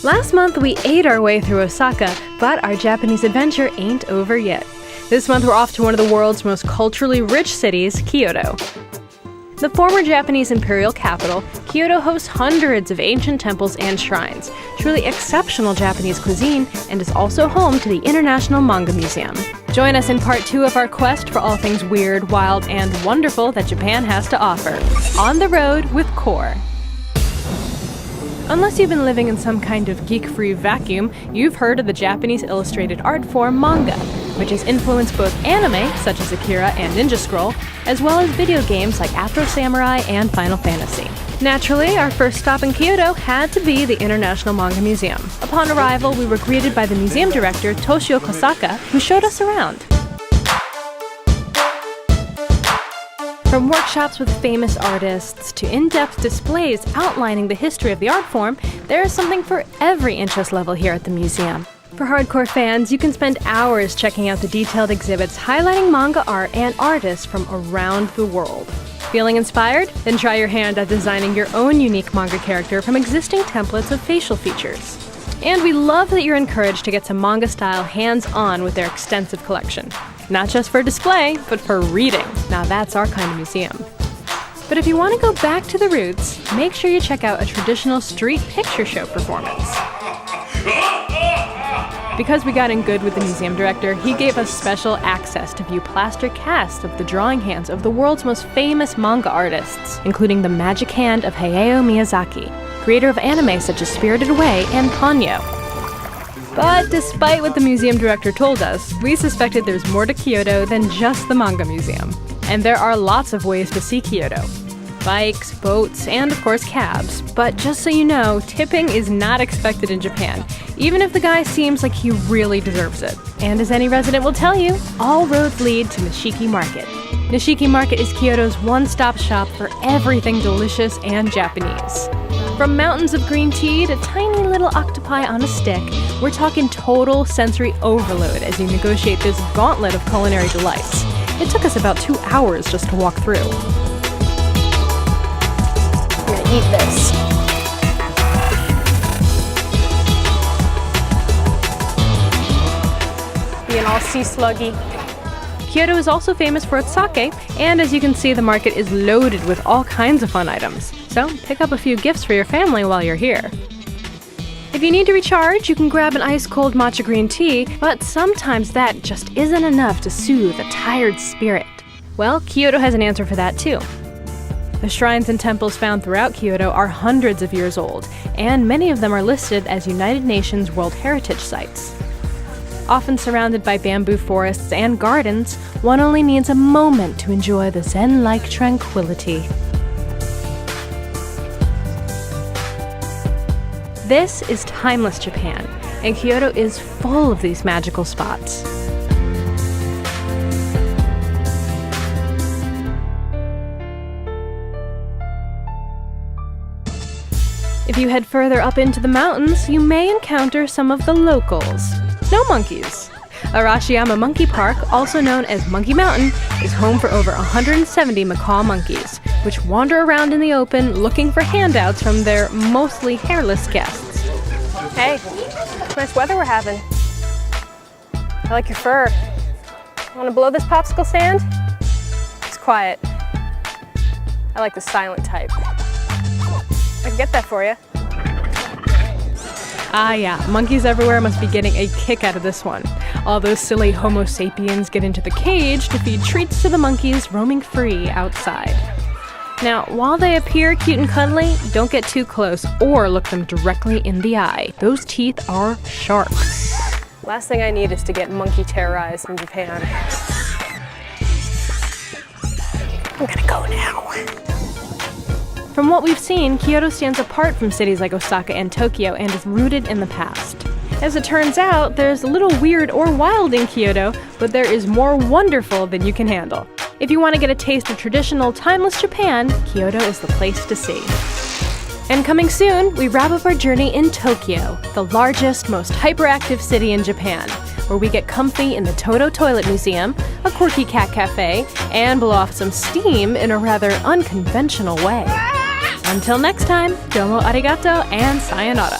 Last month, we ate our way through Osaka, but our Japanese adventure ain't over yet. This month, we're off to one of the world's most culturally rich cities, Kyoto. The former Japanese imperial capital, Kyoto hosts hundreds of ancient temples and shrines, truly exceptional Japanese cuisine, and is also home to the International Manga Museum. Join us in part 2 of our quest for all things weird, wild, and wonderful that Japan has to offer. On the road with Core. Unless you've been living in some kind of geek-free vacuum, you've heard of the Japanese illustrated art form manga, which has influenced both anime, such as Akira and Ninja Scroll, as well as video games like Afro Samurai and Final Fantasy. Naturally, our first stop in Kyoto had to be the International Manga Museum. Upon arrival, we were greeted by the museum director, Toshio Kosaka, who showed us around. From workshops with famous artists to in-depth displays outlining the history of the art form, there is something for every interest level here at the museum. For hardcore fans, you can spend hours checking out the detailed exhibits highlighting manga art and artists from around the world. Feeling inspired? Then try your hand at designing your own unique manga character from existing templates of facial features. And we love that you're encouraged to get some manga-style hands-on with their extensive collection. Not just for display, but for reading. Now that's our kind of museum. But if you want to go back to the roots, make sure you check out a traditional street picture show performance. Because we got in good with the museum director, he gave us special access to view plaster casts of the drawing hands of the world's most famous manga artists, including the magic hand of Hayao Miyazaki, creator of anime such as Spirited Away and Ponyo. But despite what the museum director told us, we suspected there's more to Kyoto than just the manga museum. And there are lots of ways to see Kyoto. Bikes, boats, and of course cabs. But just so you know, tipping is not expected in Japan, even if the guy seems like he really deserves it. And as any resident will tell you, all roads lead to Nishiki Market. Nishiki Market is Kyoto's one-stop shop for everything delicious and Japanese. From mountains of green tea to tiny little octopi on a stick, we're talking total sensory overload as you negotiate this gauntlet of culinary delights. It took us about 2 hours just to walk through. I'm gonna eat this. Being all sea sluggy. Kyoto is also famous for its sake, and as you can see, the market is loaded with all kinds of fun items. So pick up a few gifts for your family while you're here. If you need to recharge, you can grab an ice-cold matcha green tea, but sometimes that just isn't enough to soothe a tired spirit. Well, Kyoto has an answer for that too. The shrines and temples found throughout Kyoto are hundreds of years old, and many of them are listed as United Nations World Heritage Sites. Often surrounded by bamboo forests and gardens, one only needs a moment to enjoy the zen-like tranquility. This is timeless Japan, and Kyoto is full of these magical spots. If you head further up into the mountains, you may encounter some of the locals. Snow monkeys. Arashiyama Monkey Park, also known as Monkey Mountain, is home for over 170 macaw monkeys, which wander around in the open looking for handouts from their mostly hairless guests. Hey, nice weather we're having. I like your fur. Want to blow this popsicle stand? It's quiet. I like the silent type. I can get that for you. Ah yeah, monkeys everywhere must be getting a kick out of this one. All those silly Homo sapiens get into the cage to feed treats to the monkeys roaming free outside. Now, while they appear cute and cuddly, don't get too close or look them directly in the eye. Those teeth are sharp. Last thing I need is to get monkey terrorized in Japan. I'm gonna go now. From what we've seen, Kyoto stands apart from cities like Osaka and Tokyo and is rooted in the past. As it turns out, there's a little weird or wild in Kyoto, but there is more wonderful than you can handle. If you want to get a taste of traditional, timeless Japan, Kyoto is the place to see. And coming soon, we wrap up our journey in Tokyo, the largest, most hyperactive city in Japan, where we get comfy in the Toto Toilet Museum, a quirky cat cafe, and blow off some steam in a rather unconventional way. Until next time, domo arigato and sayonara.